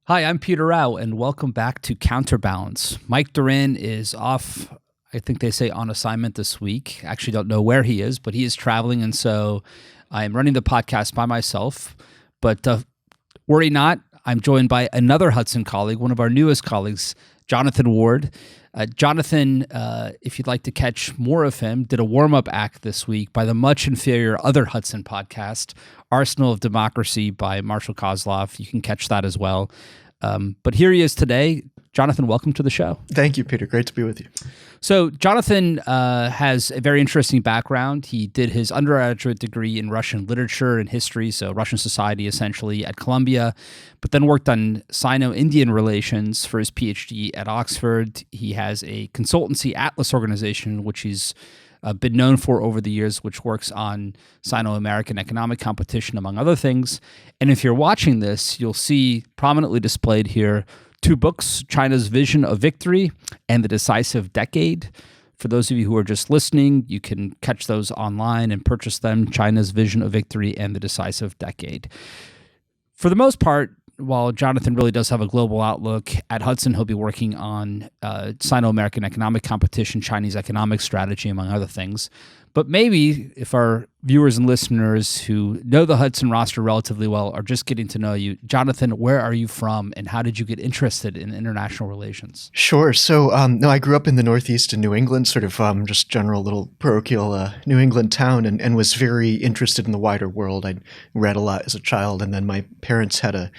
Hi, I'm Peter Rao, and welcome back to Counterbalance. Mike Duran is off, I think they say on assignment this week. Actually, don't know where he is, but he is traveling, and so I'm running the podcast by myself. But worry not, I'm joined by another Hudson colleague, one of our newest colleagues, Jonathan Ward. Jonathan, if you'd like to catch more of him, did a warm-up act this week by the much inferior other Hudson podcast, Arsenal of Democracy by Marshall Kozlov. You can catch that as well. But here he is today. Jonathan, welcome to the show. Thank you, Peter. Great to be with you. So Jonathan has a very interesting background. He did his undergraduate degree in Russian literature and history, so Russian society essentially, at Columbia, but then worked on Sino-Indian relations for his PhD at Oxford. He has a consultancy Atlas organization, which he's been known for over the years, which works on Sino-American economic competition, among other things. And if you're watching this, you'll see prominently displayed here two books, China's Vision of Victory and The Decisive Decade. For those of you who are just listening, you can catch those online and purchase them, China's Vision of Victory and The Decisive Decade. For the most part, while Jonathan really does have a global outlook, at Hudson he'll be working on Sino-American economic competition, Chinese economic strategy, among other things. But maybe if our viewers and listeners who know the Hudson roster relatively well are just getting to know you, Jonathan, where are you from and how did you get interested in international relations? Sure. So, I grew up in the Northeast in New England, sort of just general little parochial New England town, and was very interested in the wider world. I read a lot as a child, and then my parents had a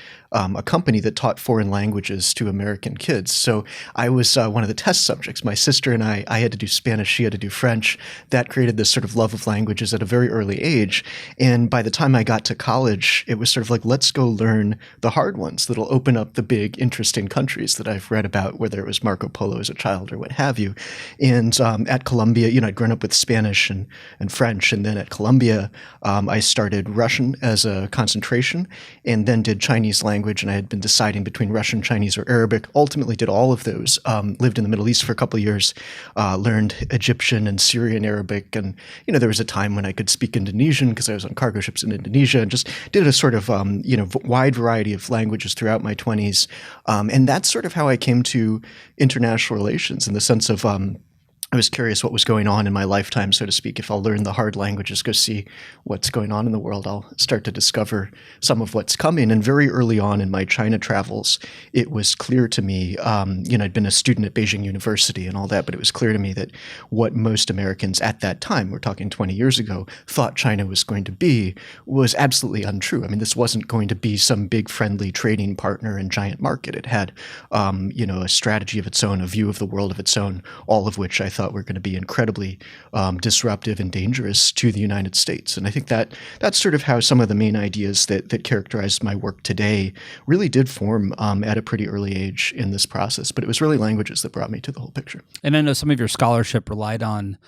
company that taught foreign languages to American kids. So I was one of the test subjects. My sister and I had to do Spanish, she had to do French. That created this sort of love of languages at a very early age. And by the time I got to college, it was sort of like, let's go learn the hard ones that'll open up the big, interesting countries that I've read about, whether it was Marco Polo as a child or what have you. And at Columbia, I'd grown up with Spanish and French. And then at Columbia, I started Russian as a concentration and then did Chinese language. And I had been deciding between Russian, Chinese, or Arabic. Ultimately did all of those. Lived in the Middle East for a couple of years, learned Egyptian and Syrian Arabic. And, there was a time when I could speak Indonesian because I was on cargo ships in Indonesia, and just did a sort of, wide variety of languages throughout my 20s. And that's sort of how I came to international relations, in the sense of I was curious what was going on in my lifetime, so to speak. If I'll learn the hard languages, go see what's going on in the world, I'll start to discover some of what's coming. And very early on in my China travels, it was clear to me, I'd been a student at Beijing University and all that, but it was clear to me that what most Americans at that time, we're talking 20 years ago, thought China was going to be was absolutely untrue. I mean, this wasn't going to be some big friendly trading partner and giant market. It had, a strategy of its own, a view of the world of its own, all of which I thought were going to be incredibly disruptive and dangerous to the United States. And I think that's sort of how some of the main ideas that characterized my work today really did form at a pretty early age in this process. But it was really languages that brought me to the whole picture. And I know some of your scholarship relied on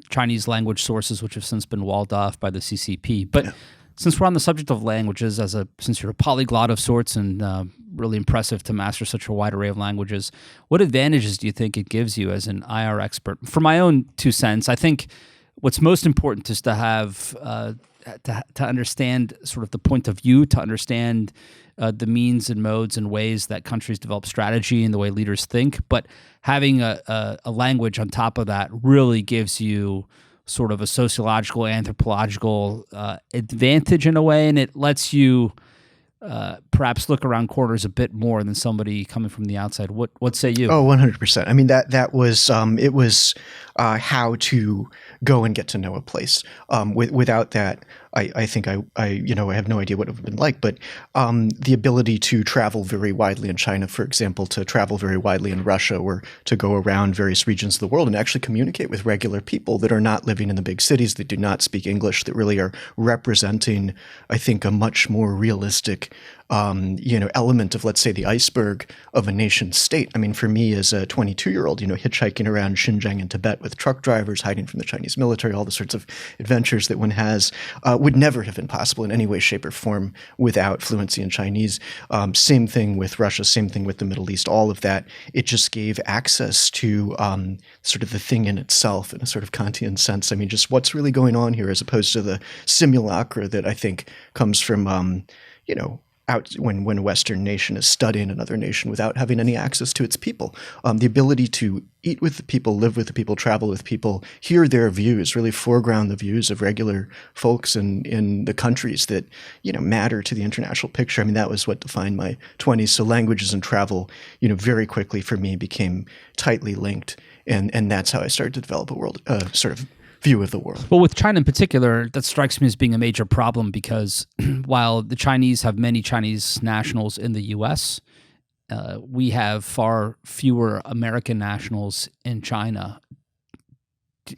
Chinese language sources, which have since been walled off by the CCP. But since we're on the subject of languages, since you're a polyglot of sorts and really impressive to master such a wide array of languages, what advantages do you think it gives you as an IR expert? For my own 2 cents, I think what's most important is to have to understand sort of the point of view, to understand the means and modes and ways that countries develop strategy and the way leaders think. But having a language on top of that really gives you sort of a sociological, anthropological advantage in a way, and it lets you perhaps look around corners a bit more than somebody coming from the outside. What say you? Oh, 100%. I mean, that was it was how to go and get to know a place. Without that, I think I have no idea what it would have been like. But the ability to travel very widely in China, for example, to travel very widely in Russia, or to go around various regions of the world and actually communicate with regular people that are not living in the big cities, that do not speak English, that really are representing, I think, a much more realistic element of, let's say, the iceberg of a nation state. I mean, for me as a 22-year-old, hitchhiking around Xinjiang and Tibet with truck drivers, hiding from the Chinese military, all the sorts of adventures that one has, would never have been possible in any way, shape, or form without fluency in Chinese. Same thing with Russia, same thing with the Middle East, all of that. It just gave access to sort of the thing in itself in a sort of Kantian sense. I mean, just what's really going on here, as opposed to the simulacra that I think comes from, when a Western nation is studying another nation without having any access to its people. The ability to eat with the people, live with the people, travel with people, hear their views, really foreground the views of regular folks in the countries that, matter to the international picture. I mean, that was what defined my 20s. So languages and travel, very quickly for me became tightly linked. And that's how I started to develop a world sort of view of the world. Well, with China in particular, that strikes me as being a major problem because while the Chinese have many Chinese nationals in the U.S., we have far fewer American nationals in China.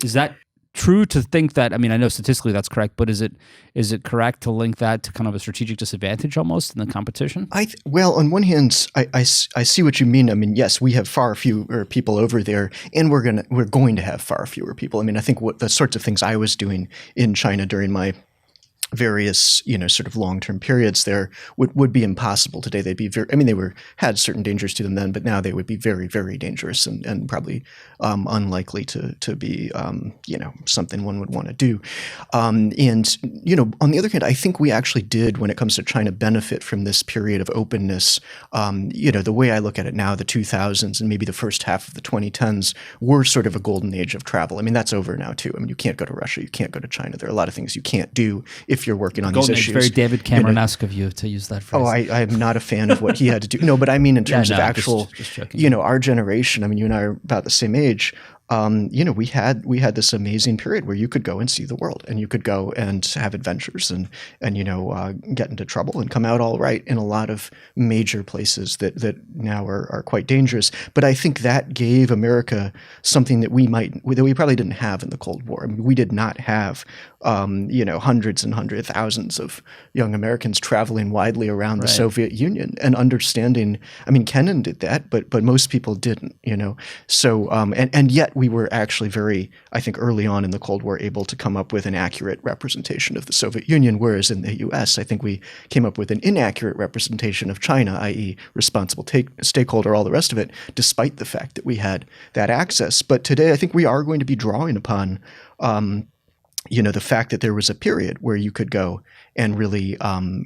Is that true to think that? I mean, I know statistically that's correct, but is it correct to link that to kind of a strategic disadvantage almost in the competition? Well, on one hand, I see what you mean. I mean, yes, we have far fewer people over there, and we're going to have far fewer people. I mean, I think what the sorts of things I was doing in China during my various, sort of long-term periods there would be impossible today. They'd be had certain dangers to them then, but now they would be very, very dangerous and probably unlikely to be, something one would want to do. And, on the other hand, I think we actually did, when it comes to China, benefit from this period of openness. The way I look at it now, the 2000s and maybe the first half of the 2010s were sort of a golden age of travel. I mean, that's over now too. I mean, you can't go to Russia, you can't go to China. There are a lot of things you can't do if you're working on these issues. Very David Cameron-esque of you to use that phrase. Oh, I am not a fan of what he had to do. No, but I mean in terms of actual, just our generation. I mean, you and I are about the same age. We had this amazing period where you could go and see the world, and you could go and have adventures and get into trouble and come out all right in a lot of major places that now are quite dangerous. But I think that gave America something that we probably didn't have in the Cold War. I mean, we did not have hundreds and hundreds, thousands of young Americans traveling widely around the Soviet Union and understanding. I mean, Kennan did that, but most people didn't. So and yet we were actually very, I think, early on in the Cold War able to come up with an accurate representation of the Soviet Union, whereas in the U.S., I think we came up with an inaccurate representation of China, i.e. responsible stakeholder, all the rest of it, despite the fact that we had that access. But today, I think we are going to be drawing upon the fact that there was a period where you could go and really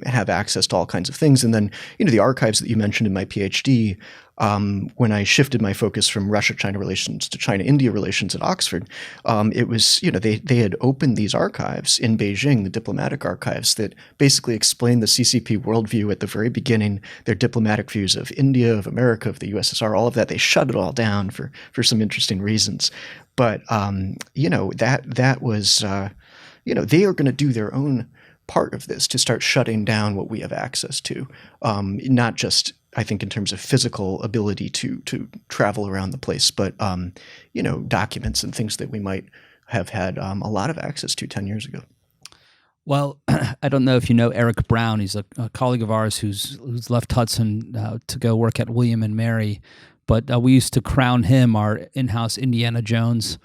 have access to all kinds of things. And then, the archives that you mentioned in my PhD, when I shifted my focus from Russia-China relations to China-India relations at Oxford, it was, they had opened these archives in Beijing, the diplomatic archives, that basically explained the CCP worldview at the very beginning, their diplomatic views of India, of America, of the USSR, all of that. They shut it all down for some interesting reasons. But, that was, they are going to do their own part of this to start shutting down what we have access to, not just, I think, in terms of physical ability to travel around the place, but, documents and things that we might have had a lot of access to 10 years ago. Well, I don't know if you know Eric Brown. He's a colleague of ours who's left Hudson to go work at William and Mary. But we used to crown him our in-house Indiana Jones,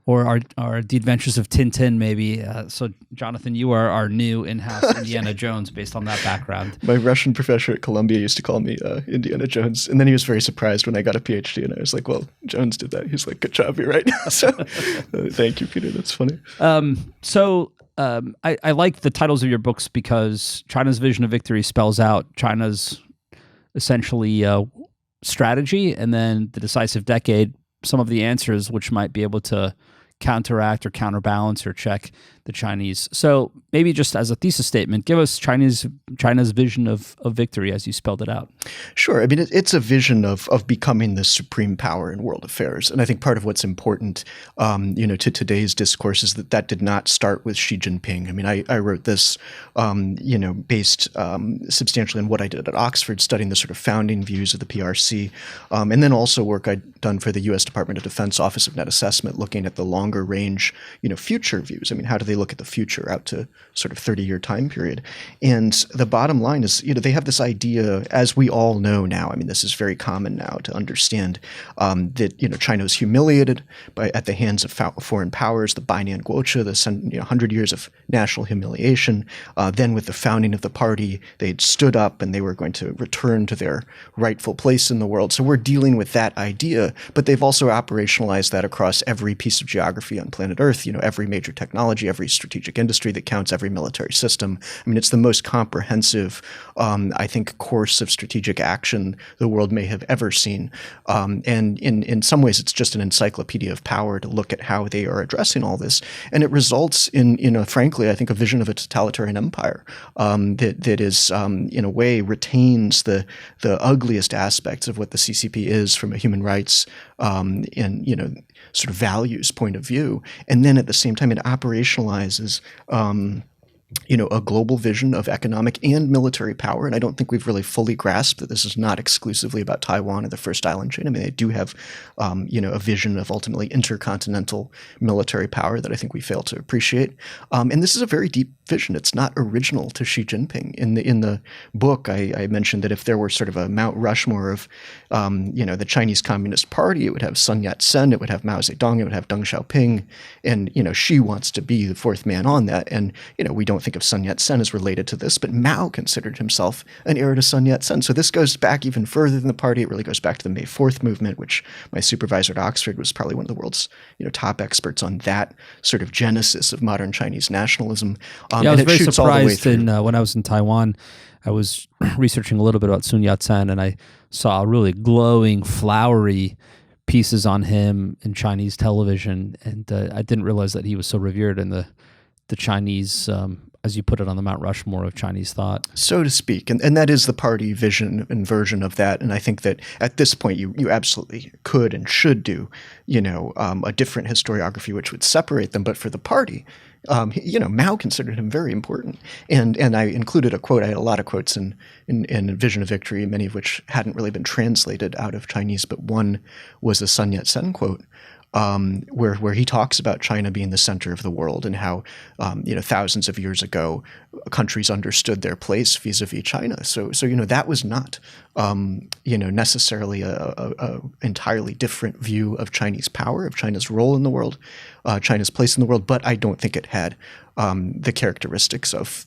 or the Adventures of Tintin, maybe. So, Jonathan, you are our new in-house Indiana Jones based on that background. My Russian professor at Columbia used to call me Indiana Jones, and then he was very surprised when I got a PhD, and I was like, "Well, Jones did that." He's like, "Good job, you're right." So, thank you, Peter. That's funny. I like the titles of your books because China's Vision of Victory spells out China's essentially strategy, and then the Decisive Decade, some of the answers which might be able to counteract or counterbalance or check the Chinese. So maybe just as a thesis statement, give us China's vision of victory as you spelled it out. Sure. I mean, it's a vision of becoming the supreme power in world affairs. And I think part of what's important, to today's discourse is that did not start with Xi Jinping. I mean, I wrote this, based substantially on what I did at Oxford, studying the sort of founding views of the PRC, and then also work I'd done for the U.S. Department of Defense Office of Net Assessment, looking at the longer range, future views. I mean, how do they look at the future out to sort of 30-year time period? And the bottom line is, they have this idea, as we all know now, I mean, this is very common now to understand, that, China was humiliated at the hands of foreign powers, the Bainan Guocha, the 100 years of national humiliation. Then with the founding of the party, they'd stood up and they were going to return to their rightful place in the world. So we're dealing with that idea, but they've also operationalized that across every piece of geography on planet Earth, every major technology, every every strategic industry, that counts every military system. I mean, it's the most comprehensive, I think, course of strategic action the world may have ever seen. And in some ways, it's just an encyclopedia of power to look at how they are addressing all this. And it results in frankly, I think, a vision of a totalitarian empire that is, in a way, retains the ugliest aspects of what the CCP is from a human rights and sort of values point of view, and then at the same time it operationalizes a global vision of economic and military power. And I don't think we've really fully grasped that this is not exclusively about Taiwan or the first island chain. I mean, they do have, a vision of ultimately intercontinental military power that I think we fail to appreciate. And this is a very deep vision. It's not original to Xi Jinping. In the book, I mentioned that if there were sort of a Mount Rushmore of, the Chinese Communist Party, it would have Sun Yat-sen, it would have Mao Zedong, it would have Deng Xiaoping, and Xi wants to be the fourth man on that. And we don't think of Sun Yat-sen as related to this, but Mao considered himself an heir to Sun Yat-sen. So this goes back even further than the party. It really goes back to the May 4th movement, which my supervisor at Oxford was probably one of the world's top experts on that sort of genesis of modern Chinese nationalism. I was very surprised when I was in Taiwan. I was researching a little bit about Sun Yat-sen, and I saw really glowing, flowery pieces on him in Chinese television, and I didn't realize that he was so revered in the Chinese, as you put it, on the Mount Rushmore of Chinese thought. So to speak. And that is the party vision and version of that. And I think that at this point, you absolutely could and should do, a different historiography which would separate them. But for the party, Mao considered him very important. And I included a quote. I had a lot of quotes in Vision of Victory, many of which hadn't really been translated out of Chinese, but one was a Sun Yat-sen quote. Where he talks about China being the center of the world and how, thousands of years ago, countries understood their place vis-a-vis China. So that was not, necessarily a entirely different view of Chinese power, of China's role in the world, China's place in the world. But I don't think it had the characteristics of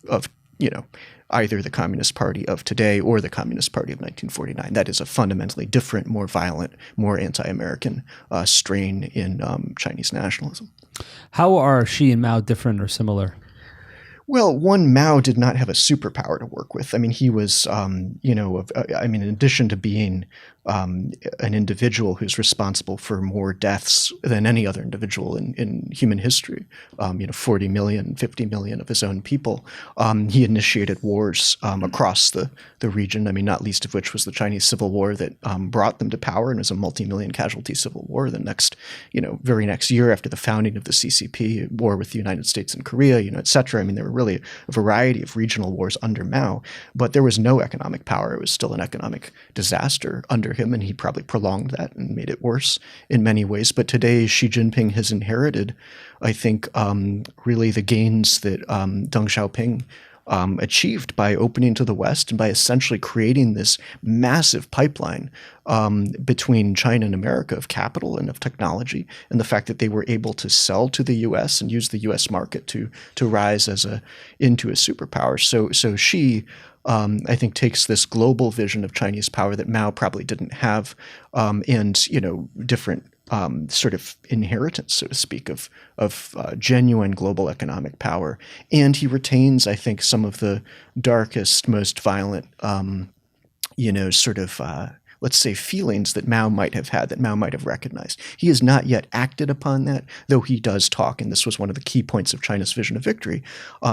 either the Communist Party of today or the Communist Party of 1949. That is a fundamentally different, more violent, more anti-American strain in Chinese nationalism. How are Xi and Mao different or similar? Well, Mao did not have a superpower to work with. I mean, he was, in addition to being an individual who's responsible for more deaths than any other individual in human history, 40 million, 50 million of his own people, he initiated wars across the region, I mean, not least of which was the Chinese Civil War that brought them to power and was a multi-million casualty civil war. The next, very next year after the founding of the CCP, war with the United States and Korea, et cetera. I mean, there were really a variety of regional wars under Mao, but there was no economic power. It was still an economic disaster under him, and he probably prolonged that and made it worse in many ways. But today, Xi Jinping has inherited, I think, really the gains that Deng Xiaoping achieved by opening to the West and by essentially creating this massive pipeline between China and America of capital and of technology, and the fact that they were able to sell to the U.S. and use the U.S. market to rise into a superpower. So Xi, I think, takes this global vision of Chinese power that Mao probably didn't have, and different sort of inheritance, so to speak, of genuine global economic power. And he retains, I think, some of the darkest, most violent, let's say, feelings that Mao might have had, that Mao might have recognized. He has not yet acted upon that, though he does talk, and this was one of the key points of China's vision of victory.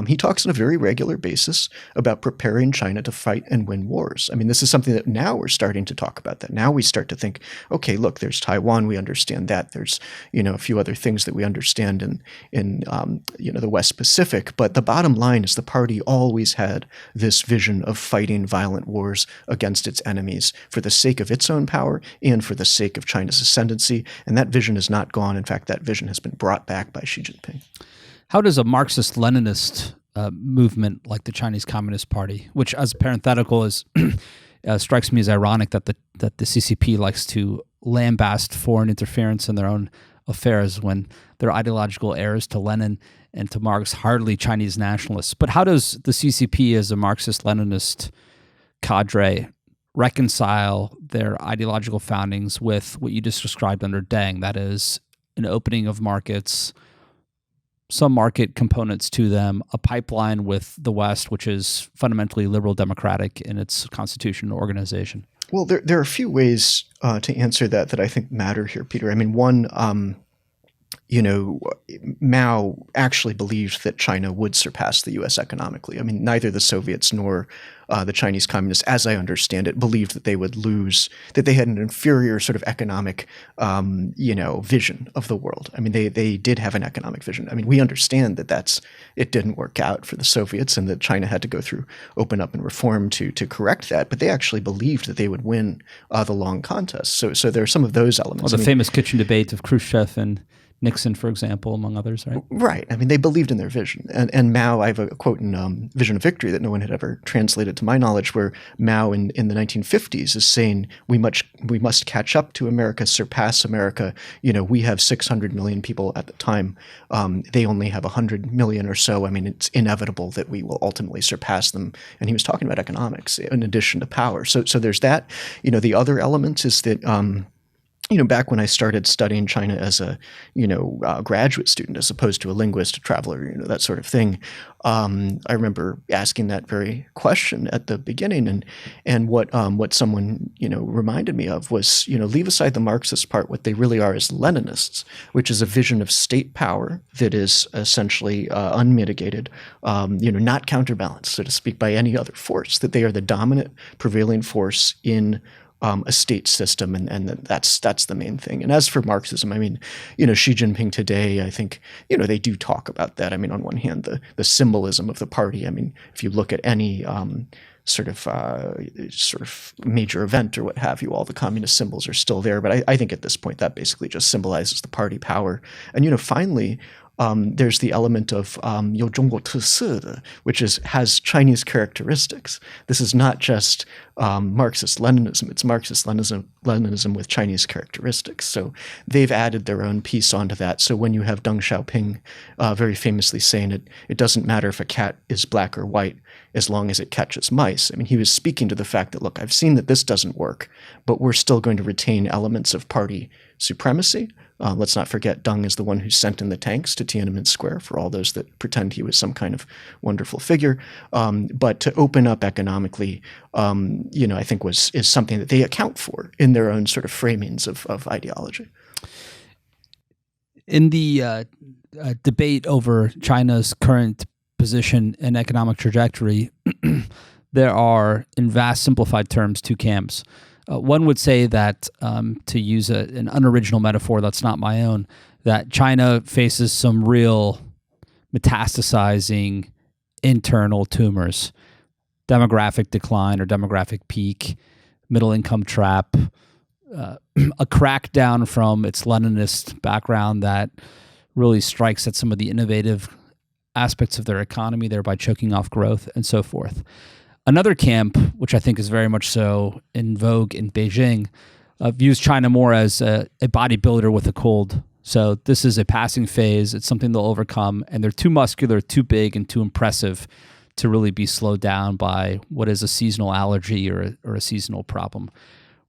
He talks on a very regular basis about preparing China to fight and win wars. I mean, this is something that now we're starting to talk about. That now we start to think, okay, look, there's Taiwan, we understand that. There's, a few other things that we understand in the West Pacific. But the bottom line is the party always had this vision of fighting violent wars against its enemies for the sake of its own power and for the sake of China's ascendancy. And that vision is not gone. In fact, that vision has been brought back by Xi Jinping. How does a Marxist-Leninist movement like the Chinese Communist Party, which as parenthetical is strikes me as ironic that the CCP likes to lambast foreign interference in their own affairs when they're ideological heirs to Lenin and to Marx, hardly Chinese nationalists. But how does the CCP as a Marxist-Leninist cadre reconcile their ideological foundings with what you just described under Deng, that is, an opening of markets, some market components to them, a pipeline with the West, which is fundamentally liberal democratic in its constitutional organization? Well, there are a few ways to answer that I think matter here, Peter. I mean, one, Mao actually believed that China would surpass the U.S. economically. I mean, neither the Soviets nor the Chinese communists, as I understand it, believed that they would lose, that they had an inferior sort of economic, vision of the world. I mean, they did have an economic vision. I mean, we understand that it didn't work out for the Soviets and that China had to go through open up and reform to correct that. But they actually believed that they would win the long contest. So there are some of those elements. Well, the famous kitchen debate of Khrushchev and Nixon, for example, among others, right? Right. I mean, they believed in their vision. And Mao, I have a quote in Vision of Victory that no one had ever translated to my knowledge, where Mao in the 1950s is saying, we must catch up to America, surpass America. We have 600 million people at the time. They only have 100 million or so. I mean, it's inevitable that we will ultimately surpass them. And he was talking about economics in addition to power. So there's that. The other element is that back when I started studying China as a, graduate student as opposed to a linguist, a traveler, that sort of thing, I remember asking that very question at the beginning. And what someone, reminded me of was, leave aside the Marxist part, what they really are is Leninists, which is a vision of state power that is essentially unmitigated, not counterbalanced, so to speak, by any other force, that they are the dominant prevailing force in a state system, and that's the main thing. And as for Marxism, I mean, Xi Jinping today, I think, they do talk about that. I mean, on one hand, the symbolism of the party. I mean, if you look at any sort of major event or what have you, all the communist symbols are still there. But I think at this point that basically just symbolizes the party power. And finally, there's the element of 有中国特色的, which has Chinese characteristics. This is not just Marxist-Leninism. It's Marxist-Leninism with Chinese characteristics. So they've added their own piece onto that. So when you have Deng Xiaoping very famously saying it doesn't matter if a cat is black or white as long as it catches mice. I mean, he was speaking to the fact that, look, I've seen that this doesn't work, but we're still going to retain elements of party supremacy. Let's not forget Deng is the one who sent in the tanks to Tiananmen Square, for all those that pretend he was some kind of wonderful figure. But to open up economically, I think is something that they account for in their own sort of framings of ideology. In the debate over China's current position and economic trajectory, there are, in vast simplified terms, two camps. One would say that, to use an unoriginal metaphor that's not my own, that China faces some real metastasizing internal tumors, demographic decline or demographic peak, middle income trap, a crackdown from its Leninist background that really strikes at some of the innovative aspects of their economy, thereby choking off growth and so forth. Another camp, which I think is very much so in vogue in Beijing, views China more as a bodybuilder with a cold. So this is a passing phase. It's something they'll overcome. And they're too muscular, too big, and too impressive to really be slowed down by what is a seasonal allergy or a seasonal problem.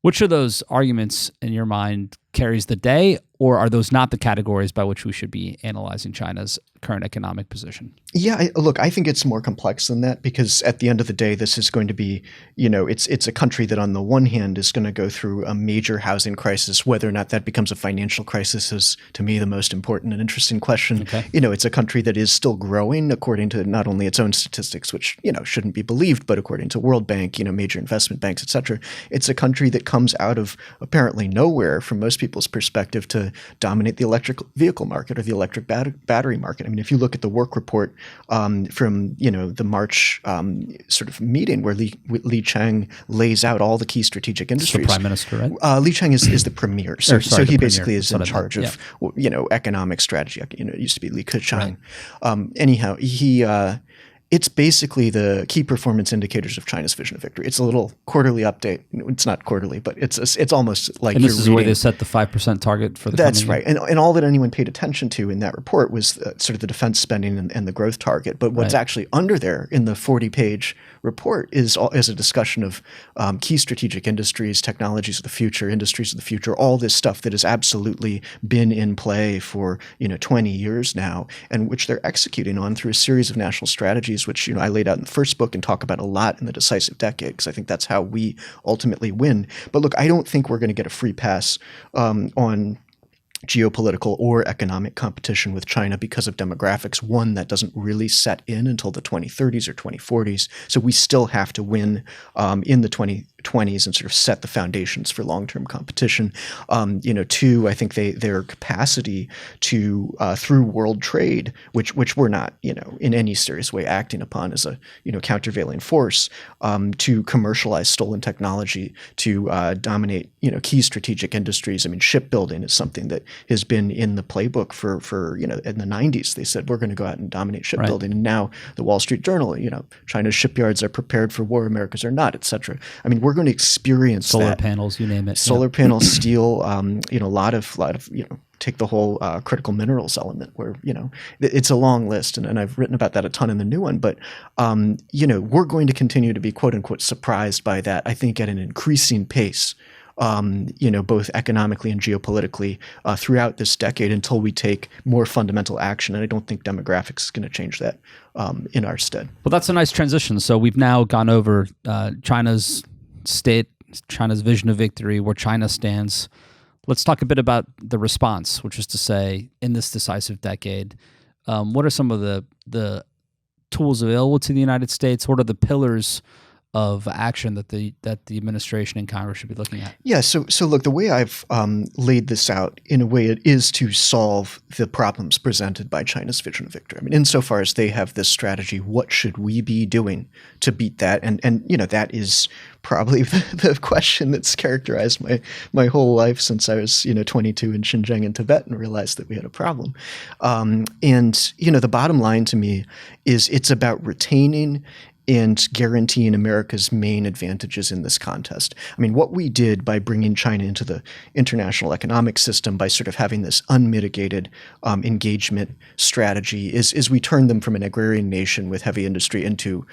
Which of those arguments in your mind carries the day, or are those not the categories by which we should be analyzing China's current economic position? Yeah, look, I think it's more complex than that, because at the end of the day, this is going to be, it's a country that on the one hand is going to go through a major housing crisis. Whether or not that becomes a financial crisis is, to me, the most important and interesting question. Okay. It's a country that is still growing according to not only its own statistics, which, shouldn't be believed, but according to World Bank, major investment banks, et cetera. It's a country that comes out of apparently nowhere from most people's perspective to dominate the electric vehicle market or the electric battery market. I mean, if you look at the work report from the March sort of meeting where Li Chang lays out all the key strategic industries. The prime minister, right? Li Chang is the premier, so he basically is in charge of economic strategy. It used to be Li Keqiang. Anyhow, he It's basically the key performance indicators of China's vision of victory. It's a little quarterly update. It's not quarterly, but it's almost like and this you're is where reading. they set the 5% target for the That's coming right. year. And all that anyone paid attention to in that report was sort of the defense spending and the growth target. But what's actually under there in the 40-page report is a discussion of key strategic industries, technologies of the future, industries of the future, all this stuff that has absolutely been in play for 20 years now, and which they're executing on through a series of national strategies, which I laid out in the first book and talk about a lot in the Decisive Decade, because I think that's how we ultimately win. But look, I don't think we're going to get a free pass on geopolitical or economic competition with China because of demographics. One, that doesn't really set in until the 2030s or 2040s. So we still have to win in the 2020s and sort of set the foundations for long-term competition. Two, I think their capacity to through world trade, which we're not in any serious way acting upon as a countervailing force, to commercialize stolen technology, to dominate key strategic industries. I mean, shipbuilding is something that has been in the playbook for in the 90s. They said we're going to go out and dominate shipbuilding, and now the Wall Street Journal, China's shipyards are prepared for war, America's are not, et cetera. I mean, we're going to experience solar that. panels, you name it. Solar panels, steel, a lot of take the whole critical minerals element where, it's a long list, and I've written about that a ton in the new one, but, we're going to continue to be quote unquote surprised by that, I think, at an increasing pace, both economically and geopolitically throughout this decade until we take more fundamental action. And I don't think demographics is going to change that in our stead. Well, that's a nice transition. So we've now gone over China's state, China's vision of victory, where China stands. Let's talk a bit about the response, which is to say, in this decisive decade, what are some of the tools available to the United States? What are the pillars of action that the administration and Congress should be looking at? Yeah, so look, the way I've laid this out, in a way, it is to solve the problems presented by China's vision of victory. I mean, insofar as they have this strategy, what should we be doing to beat that? And that is probably the question that's characterized my whole life since I was 22 in Xinjiang in Tibet and realized that we had a problem. The bottom line to me is it's about retaining and guaranteeing America's main advantages in this contest. I mean, what we did by bringing China into the international economic system, by sort of having this unmitigated engagement strategy, is we turned them from an agrarian nation with heavy industry into,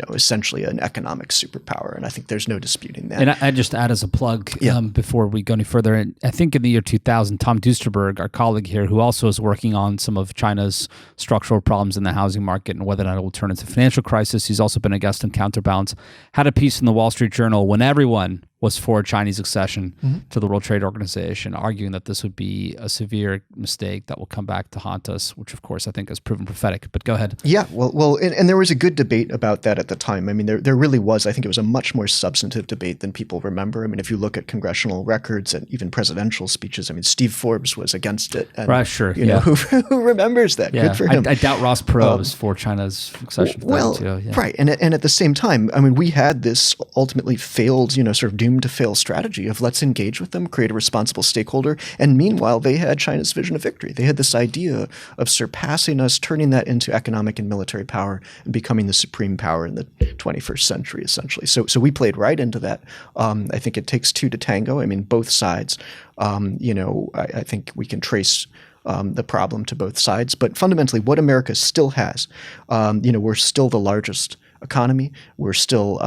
essentially an economic superpower. And I think there's no disputing that. And I just add as a plug before we go any further, and I think in the year 2000, Tom Duesterberg, our colleague here, who also is working on some of China's structural problems in the housing market and whether or not it will turn into financial crisis. He's also been a guest on Counterbalance, had a piece in the Wall Street Journal when everyone was for Chinese accession to the World Trade Organization, arguing that this would be a severe mistake that will come back to haunt us, which of course I think has proven prophetic. But go ahead. Yeah, well, and there was a good debate about that at the time. I mean, there really was. I think it was a much more substantive debate than people remember. I mean, if you look at congressional records and even presidential speeches, I mean, Steve Forbes was against it. And, right, sure. Who remembers that? Yeah. Good for him. I doubt Ross Perot is for China's accession. Well, right. And at the same time, I mean, we had this ultimately failed, sort of doomed to fail strategy of let's engage with them, create a responsible stakeholder. And meanwhile, they had China's vision of victory. They had this idea of surpassing us, turning that into economic and military power and becoming the supreme power in the 21st century, essentially. So we played right into that. I think it takes two to tango. I mean, both sides, I think we can trace the problem to both sides. But fundamentally, what America still has, we're still the largest economy. We're still,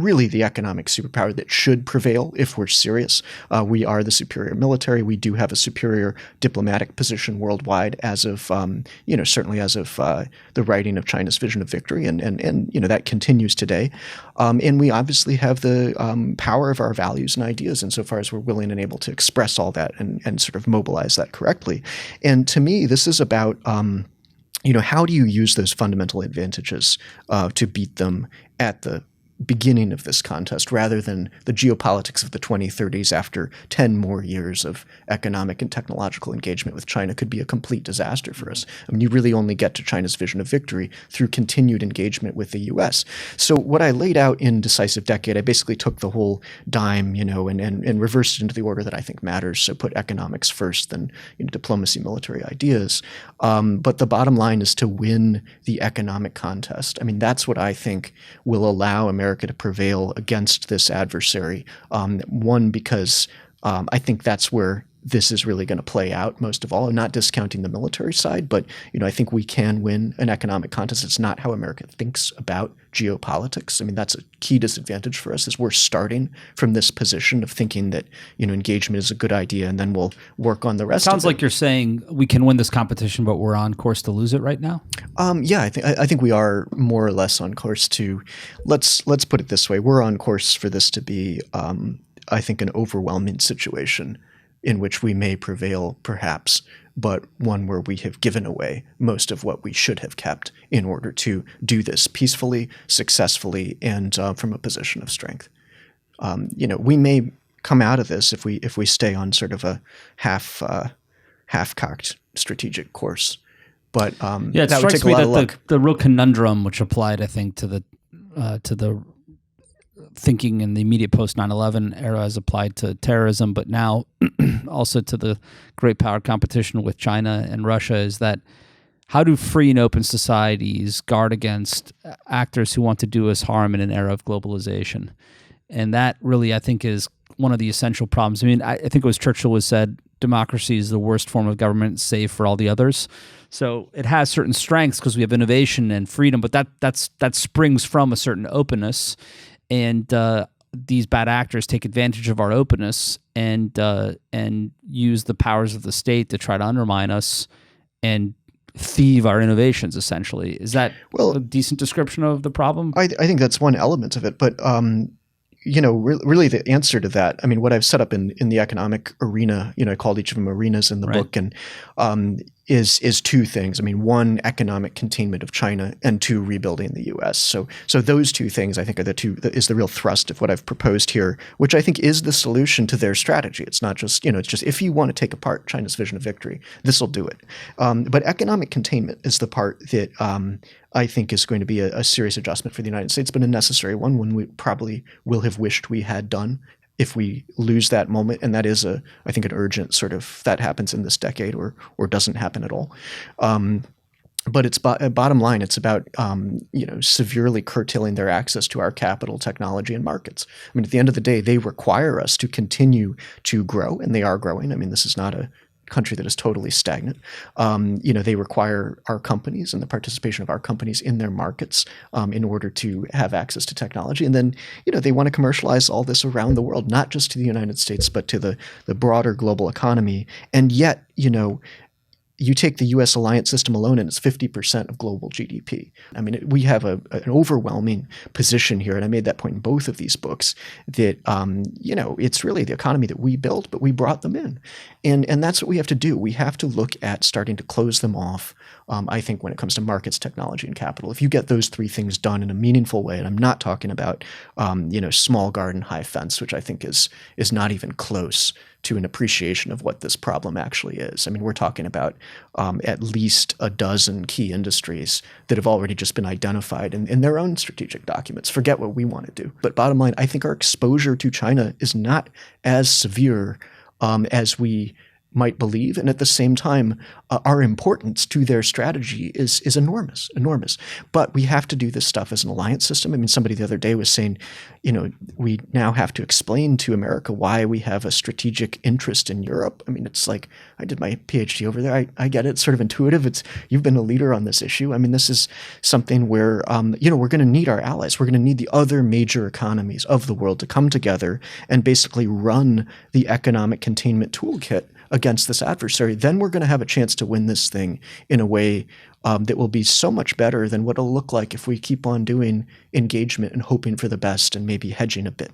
really the economic superpower that should prevail if we're serious. We are the superior military. We do have a superior diplomatic position worldwide as of, certainly as of the writing of China's vision of victory. And that continues today. And we obviously have the power of our values and ideas insofar as we're willing and able to express all that and sort of mobilize that correctly. And to me, this is about how do you use those fundamental advantages to beat them at the beginning of this contest rather than the geopolitics of the 2030s after 10 more years of economic and technological engagement with China could be a complete disaster for us. I mean, you really only get to China's vision of victory through continued engagement with the U.S. So what I laid out in Decisive Decade, I basically took the whole dime, and reversed it into the order that I think matters. So put economics first, then diplomacy, military ideas. But the bottom line is to win the economic contest. I mean, that's what I think will allow America to prevail against this adversary. One, because I think that's where this is really going to play out most of all. I'm not discounting the military side, but I think we can win an economic contest. It's not how America thinks about geopolitics. I mean, that's a key disadvantage for us is we're starting from this position of thinking that engagement is a good idea, and then we'll work on the rest. Sounds like you're saying we can win this competition, but we're on course to lose it right now. Yeah, I think we are more or less on course to. Let's put it this way: we're on course for this to be, I think, an overwhelming situation in which we may prevail, perhaps, but one where we have given away most of what we should have kept in order to do this peacefully, successfully, and from a position of strength. We may come out of this if we stay on sort of a half-cocked strategic course. But it that would strikes take a me lot of that luck. the real conundrum, which applied, I think, to the thinking in the immediate post 9/11 era, has applied to terrorism, but now also to the great power competition with China and Russia, is that how do free and open societies guard against actors who want to do us harm in an era of globalization? And that really, I think, is one of the essential problems. I mean, I think it was Churchill who said, democracy is the worst form of government, save for all the others. So it has certain strengths because we have innovation and freedom, but that springs from a certain openness. And these bad actors take advantage of our openness and use the powers of the state to try to undermine us and thieve our innovations, essentially. Is that a decent description of the problem? I think that's one element of it, but really the answer to that, I mean, what I've set up in the economic arena, I called each of them arenas in the book, and is two things. I mean, one, economic containment of China, and two, rebuilding the U.S. So those two things, I think, are is the real thrust of what I've proposed here, which I think is the solution to their strategy. It's not just, it's just if you want to take apart China's vision of victory, this will do it. But economic containment is the part that I think is going to be a serious adjustment for the United States, but a necessary one we probably will have wished we had done if we lose that moment. And that is I think an urgent sort of, that happens in this decade or doesn't happen at all. But it's bottom line, it's about severely curtailing their access to our capital, technology, and markets. I mean, at the end of the day, they require us to continue to grow, and they are growing. I mean, this is not a country that is totally stagnant. They require our companies and the participation of our companies in their markets in order to have access to technology. And then, they want to commercialize all this around the world, not just to the United States, but to the broader global economy. And yet, you take the U.S. alliance system alone, and it's 50% of global GDP. I mean, we have an overwhelming position here, and I made that point in both of these books, that, it's really the economy that we built, but we brought them in. And that's what we have to do. We have to look at starting to close them off, I think, when it comes to markets, technology, and capital. If you get those three things done in a meaningful way, and I'm not talking about, small garden, high fence, which I think is not even close to an appreciation of what this problem actually is. I mean, we're talking about at least a dozen key industries that have already just been identified in their own strategic documents. Forget what we want to do. But bottom line, I think our exposure to China is not as severe as we might believe, and at the same time, our importance to their strategy is enormous. But we have to do this stuff as an alliance system. I mean, somebody the other day was saying, we now have to explain to America why we have a strategic interest in Europe. I mean, it's like, I did my PhD over there. I get it. It's sort of intuitive. You've been a leader on this issue. I mean, this is something where, we're going to need our allies. We're going to need the other major economies of the world to come together and basically run the economic containment toolkit against this adversary. Then we're going to have a chance to win this thing in a way that will be so much better than what it'll look like if we keep on doing engagement and hoping for the best and maybe hedging a bit.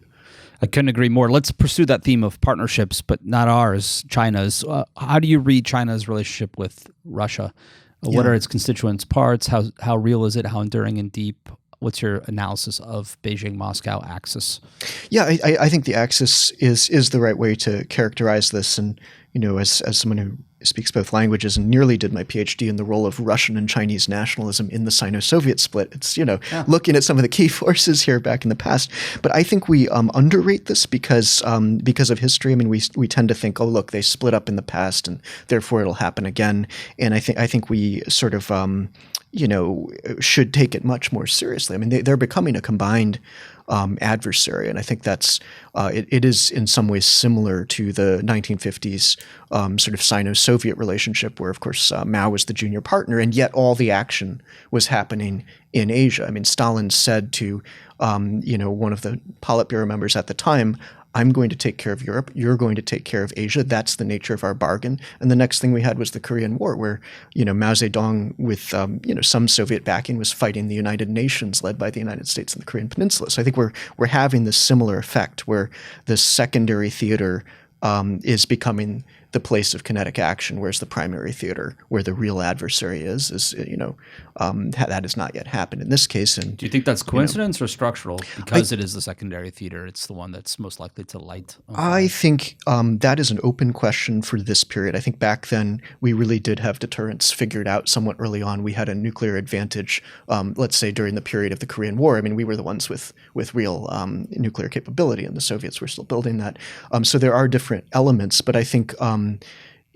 I couldn't agree more. Let's pursue that theme of partnerships, but not ours, China's. How do you read China's relationship with Russia? What are its constituent parts? How real is it? How enduring and deep? What's your analysis of Beijing-Moscow axis? Yeah, I think the axis is the right way to characterize this. And, as someone who speaks both languages and nearly did my PhD in the role of Russian and Chinese nationalism in the Sino-Soviet split, it's, looking at some of the key forces here back in the past. But I think we underrate this because of history. I mean, we tend to think, oh, look, they split up in the past and therefore it'll happen again. And I think we sort of should take it much more seriously. I mean, they're becoming a combined adversary, and I think that's it is in some ways similar to the 1950s sort of Sino-Soviet relationship, where of course Mao was the junior partner, and yet all the action was happening in Asia. I mean, Stalin said to one of the Politburo members at the time, I'm going to take care of Europe. You're going to take care of Asia. That's the nature of our bargain. And the next thing we had was the Korean War, where Mao Zedong, with some Soviet backing, was fighting the United Nations, led by the United States and the Korean Peninsula. So I think we're having this similar effect, where the secondary theater is becoming the place of kinetic action, whereas the primary theater, where the real adversary is that has not yet happened in this case. And do you think that's coincidence or structural? Because it is the secondary theater, it's the one that's most likely to light. I think that is an open question for this period. I think back then we really did have deterrence figured out somewhat early on. We had a nuclear advantage, let's say during the period of the Korean War. I mean, we were the ones with real nuclear capability, and the Soviets were still building that. So there are different elements, but I think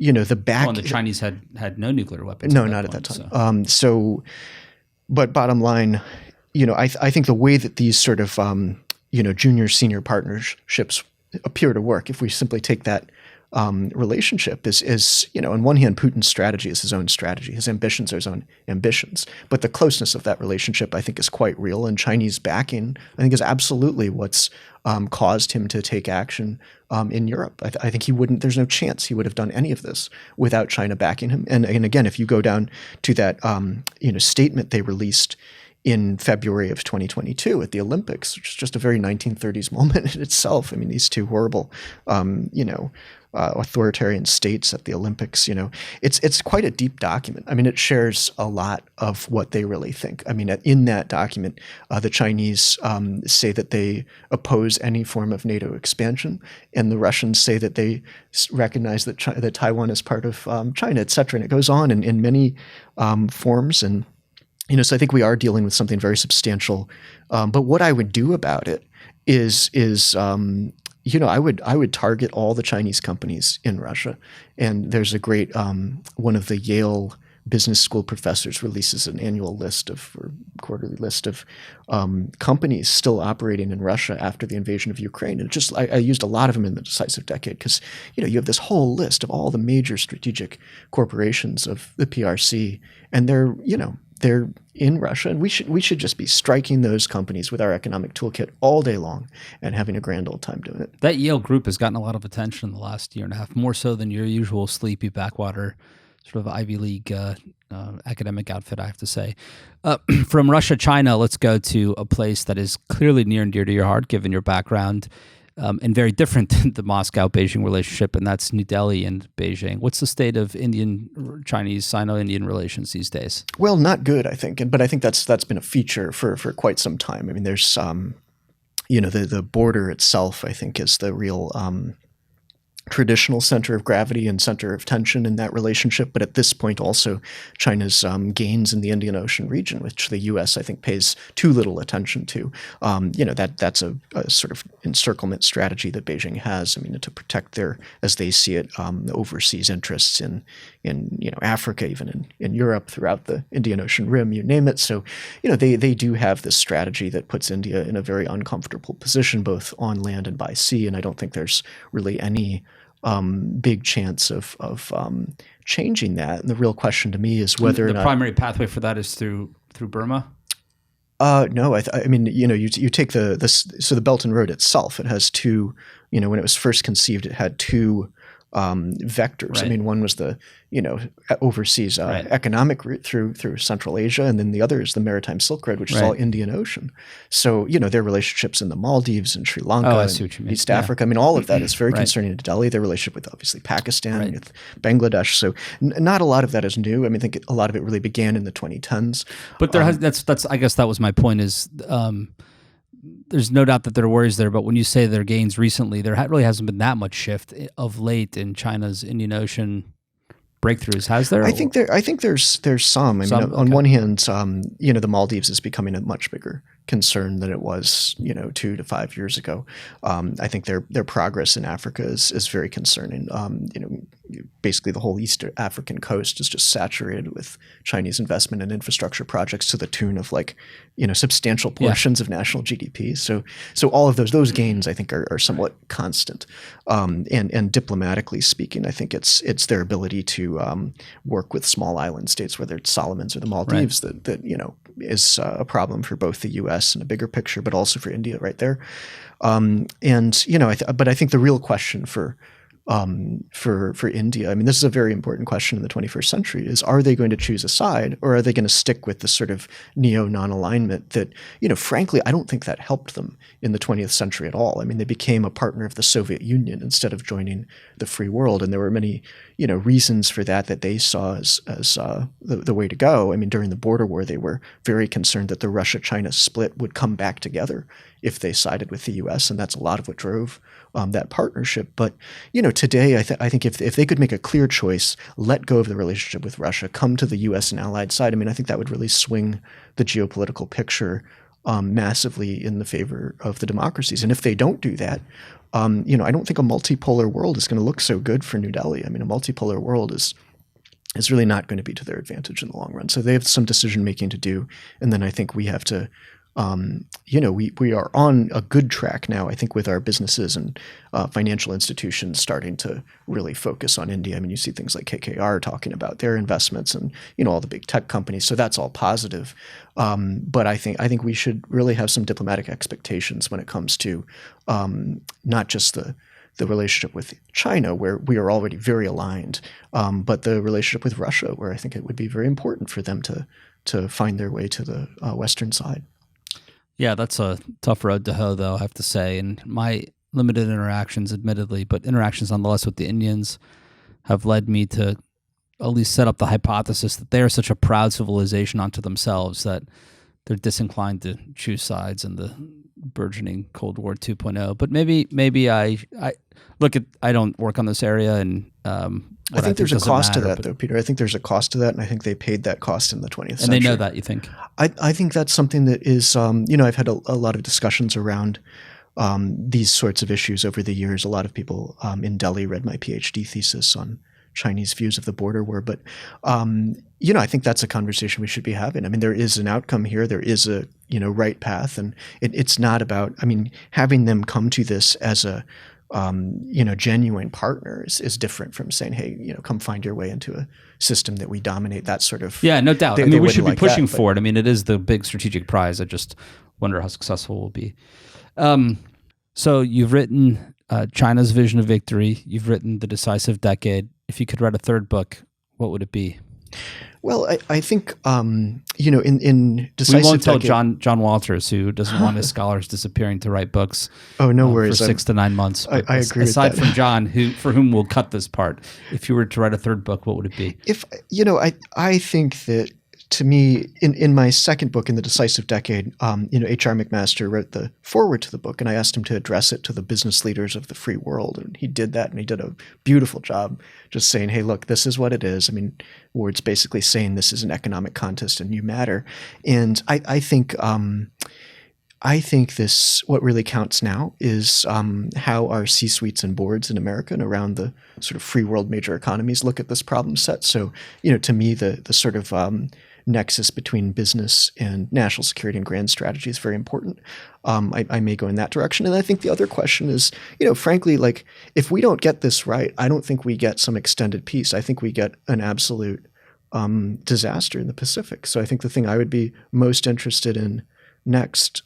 the Chinese had no nuclear weapons. No, not at that time. But bottom line, I think the way that these sort of junior senior partnerships appear to work, if we simply take that relationship, is on one hand, Putin's strategy is his own strategy, his ambitions are his own ambitions, but the closeness of that relationship I think is quite real, and Chinese backing I think is absolutely what's caused him to take action in Europe. I think he wouldn't. There's no chance he would have done any of this without China backing him. And again, if you go down to that statement they released in February of 2022 at the Olympics, which is just a very 1930s moment in itself. I mean, these two horrible, authoritarian states at the Olympics, it's quite a deep document. I mean, it shares a lot of what they really think. I mean, in that document, the Chinese say that they oppose any form of NATO expansion, and the Russians say that they recognize that that Taiwan is part of China, et cetera. And it goes on in many forms. And so I think we are dealing with something very substantial. But what I would do about it is I would target all the Chinese companies in Russia. And there's a great one of the Yale Business School professors releases an annual list or quarterly list of companies still operating in Russia after the invasion of Ukraine. And I used a lot of them in the Decisive Decade because you have this whole list of all the major strategic corporations of the PRC, and they're in Russia, and we should just be striking those companies with our economic toolkit all day long and having a grand old time doing it. That Yale group has gotten a lot of attention in the last year and a half, more so than your usual sleepy backwater sort of Ivy League academic outfit, I have to say. From Russia, China, let's go to a place that is clearly near and dear to your heart, given your background, and very different than the Moscow-Beijing relationship, and that's New Delhi and Beijing. What's the state of Indian-Chinese, Sino-Indian relations these days? Well, not good, I think, but I think that's been a feature for quite some time. I mean, there's the border itself, I think, is the real traditional center of gravity and center of tension in that relationship. But at this point, also China's gains in the Indian Ocean region, which the U.S. I think pays too little attention to. That's a sort of encirclement strategy that Beijing has. I mean, to protect their, as they see it, overseas interests in Africa, even in Europe, throughout the Indian Ocean rim, you name it. So they do have this strategy that puts India in a very uncomfortable position, both on land and by sea. And I don't think there's really any big chance of changing that. And the real question to me is whether the primary pathway for that is through Burma. No, I mean, you take the Belt and Road itself. It has two. When it was first conceived, it had two vectors. I Right. mean, one was the overseas economic route through Central Asia, and then the other is the Maritime Silk Road, which is all Indian Ocean. So their relationships in the Maldives and Sri Lanka and East Africa. I mean, all of that is very concerning to Delhi. Their relationship with obviously Pakistan, with Bangladesh. So not a lot of that is new. I mean, I think a lot of it really began in the 2010s. But there that's I guess that was my point is. There's no doubt that there are worries there, but when you say their gains recently, there really hasn't been that much shift of late in China's Indian Ocean breakthroughs, has there? I think there's some. I mean, on one hand, the Maldives is becoming a much bigger concern than it was 2 to 5 years ago. I think their progress in Africa is very concerning. Basically the whole East African coast is just saturated with Chinese investment and infrastructure projects to the tune of substantial portions of national GDP. So all of those gains I think are somewhat constant. And diplomatically speaking, I think it's their ability to work with small island states, whether it's Solomons or the Maldives, that is a problem for both the U.S. in a bigger picture, but also for India right there. But I think the real question for India, I mean, this is a very important question in the 21st century, is are they going to choose a side, or are they going to stick with the sort of neo-non-alignment that, frankly, I don't think that helped them in the 20th century at all. I mean, they became a partner of the Soviet Union instead of joining the free world. And there were many, reasons for that they saw as the way to go. I mean, during the border war, they were very concerned that the Russia-China split would come back together if they sided with the U.S., and that's a lot of what drove that partnership. But today, I think if they could make a clear choice, let go of the relationship with Russia, come to the U.S. and allied side, I mean, I think that would really swing the geopolitical picture massively in the favor of the democracies. And if they don't do that, I don't think a multipolar world is going to look so good for New Delhi. I mean, a multipolar world is really not going to be to their advantage in the long run. So they have some decision making to do, and then I think we have to. We are on a good track now, I think, with our businesses and financial institutions starting to really focus on India. I mean, you see things like KKR talking about their investments and, all the big tech companies. So that's all positive. But I think we should really have some diplomatic expectations when it comes to not just the relationship with China, where we are already very aligned, but the relationship with Russia, where I think it would be very important for them to find their way to the Western side. Yeah, that's a tough road to hoe, though, I have to say. And my limited interactions, admittedly, but interactions nonetheless with the Indians have led me to at least set up the hypothesis that they are such a proud civilization unto themselves that they're disinclined to choose sides in the burgeoning Cold War 2.0. But maybe I don't work on this area, and I think there's a cost to that, though, Peter. I think there's a cost to that, and I think they paid that cost in the 20th century. And they know that, you think? I think that's something that is, I've had a lot of discussions around these sorts of issues over the years. A lot of people in Delhi read my PhD thesis on Chinese views of the border war. But, I think that's a conversation we should be having. I mean, there is an outcome here. There is a, right path. And it's not about, having them come to this as a, genuine partner is different from saying, hey, come find your way into a system that we dominate, that sort of. Yeah, no doubt. We should be pushing for it. It is the big strategic prize. I just wonder how successful we'll be. So you've written China's Vision of Victory. You've written The Decisive Decade. If you could write a third book, what would it be? Well, I think, in Decisive We won't tell Decade, John Walters, who doesn't want his scholars disappearing, to write books. Oh, no worries. For 6 to 9 months. I agree with aside that. from John, for whom we'll cut this part, if you were to write a third book, what would it be? If I think that, to me, in my second book, in The Decisive Decade, H.R. McMaster wrote the foreword to the book, and I asked him to address it to the business leaders of the free world, and he did that, and he did a beautiful job just saying, hey, look, this is what it is. Ward's basically saying this is an economic contest and you matter. And I think this, what really counts now is how our C-suites and boards in America and around the sort of free world major economies look at this problem set. So, to me, the sort of nexus between business and national security and grand strategy is very important. I may go in that direction. And I think the other question is, frankly, like, if we don't get this right, I don't think we get some extended peace. I think we get an absolute disaster in the Pacific. So I think the thing I would be most interested in next,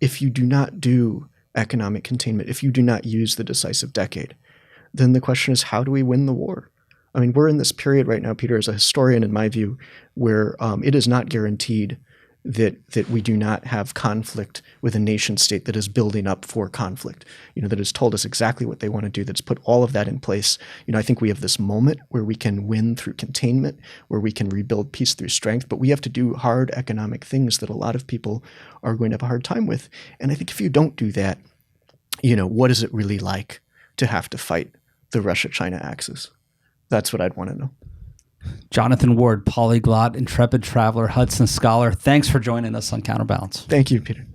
if you do not do economic containment, if you do not use the Decisive Decade, then the question is, how do we win the war? I mean, we're in this period right now, Peter, as a historian, in my view, where it is not guaranteed that we do not have conflict with a nation state that is building up for conflict, that has told us exactly what they want to do, that's put all of that in place. I think we have this moment where we can win through containment, where we can rebuild peace through strength, but we have to do hard economic things that a lot of people are going to have a hard time with. And I think if you don't do that, what is it really like to have to fight the Russia-China axis? That's what I'd want to know. Jonathan Ward, polyglot, intrepid traveler, Hudson scholar. Thanks for joining us on Counterbalance. Thank you, Peter.